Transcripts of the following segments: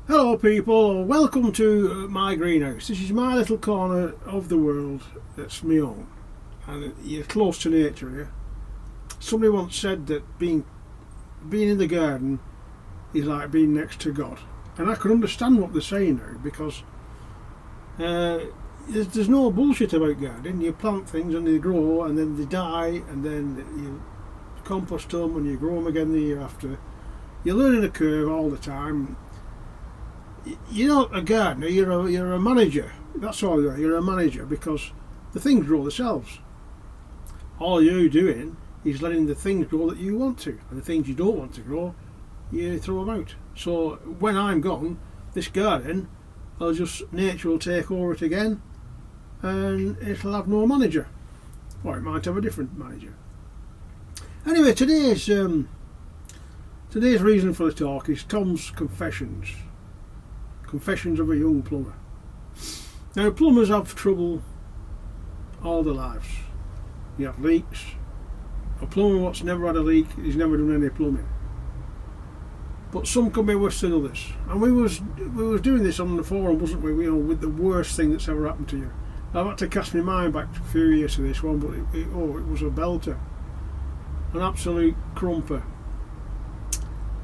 Hello people, welcome to my greenhouse. This is my little corner of the world that's my own, and you're close to nature here. Somebody once said that being in the garden is like being next to God, and I can understand what they're saying now, because there's no bullshit about gardening. You plant things and they grow and then they die, and then you compost them and you grow them again the year after. You're learning a curve all the time. You're not a gardener, you're a manager. That's all you are. You're a manager, because the things grow themselves. All you're doing is letting the things grow that you want to, and the things you don't want to grow, you throw them out. So when I'm gone, this garden, nature will take over it again, and it'll have no manager, or it might have a different manager. Anyway, today's reason for the talk is Tom's Confessions of a Young Plumber. Now, plumbers have trouble all their lives. You have leaks. A plumber what's never had a leak, he's never done any plumbing. But some can be worse than others. And we was doing this on the forum, wasn't we? You know, with the worst thing that's ever happened to you. I've had to cast my mind back a few years to this one, but it was a belter, an absolute crumper.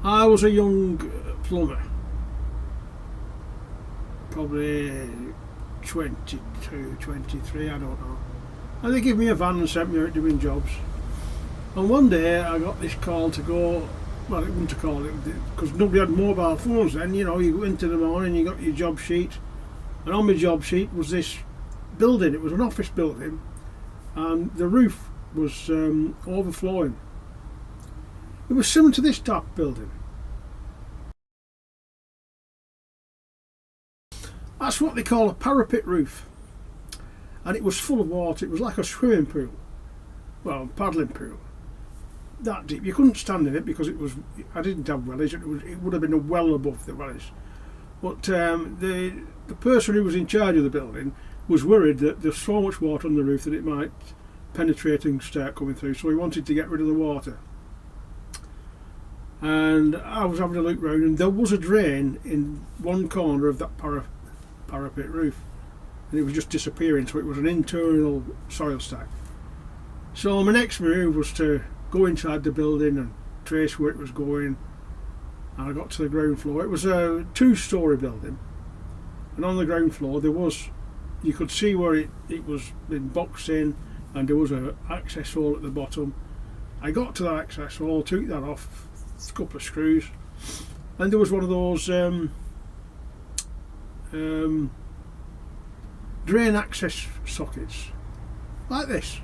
I was a young plumber, probably 22, 23, I don't know. And they give me a van and sent me out doing jobs. And one day I got this call to go, well, it wasn't a call, because nobody had mobile phones then. You know, you go into the morning, you got your job sheet, and on my job sheet was this building. It was an office building, and the roof was overflowing. It was similar to this type of building. That's what they call a parapet roof, and it was full of water. It was like a swimming pool, well, paddling pool, that deep. You couldn't stand in it because I didn't have wellies. It would have been a well above the wellies. But the person who was in charge of the building was worried that there's so much water on the roof that it might penetrate and start coming through, so he wanted to get rid of the water. And I was having a look round, and there was a drain in one corner of that parapet roof, and it was just disappearing, so it was an internal soil stack. So my next move was to go inside the building and trace where it was going, and I got to the ground floor. It was a 2-story building, and on the ground floor you could see where it was been boxed in, and there was an access hole at the bottom. I got to that access hole, took that off, a couple of screws, and there was one of those drain access sockets like this.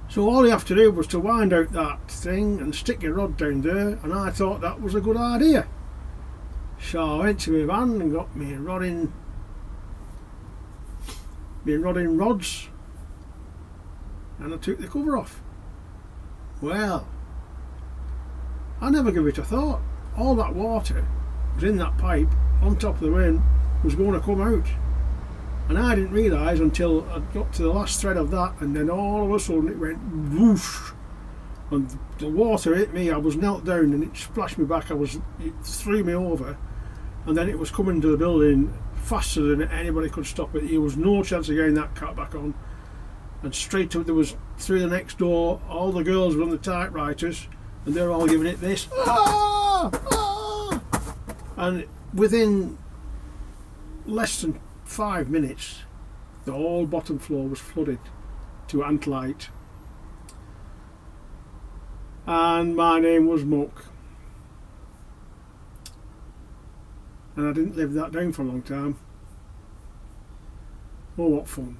So all you have to do was to wind out that thing and stick your rod down there, and I thought that was a good idea. So I went to my van and got my rodding rods, and I took the cover off. Well, I never gave it a thought. All that water was in that pipe on top of the rain was going to come out, and I didn't realise until I got to the last thread of that, and then all of a sudden it went whoosh, and the water hit me. I was knelt down and it splashed me back. It threw me over, and then it was coming to the building faster than anybody could stop it. There was no chance of getting that cat back on, and straight up there was through the next door. All the girls were on the typewriters, and they're all giving it this, ah, ah. And within less than 5 minutes, the whole bottom floor was flooded to ant-light, and my name was Muck, and I didn't live that down for a long time. Oh, what fun.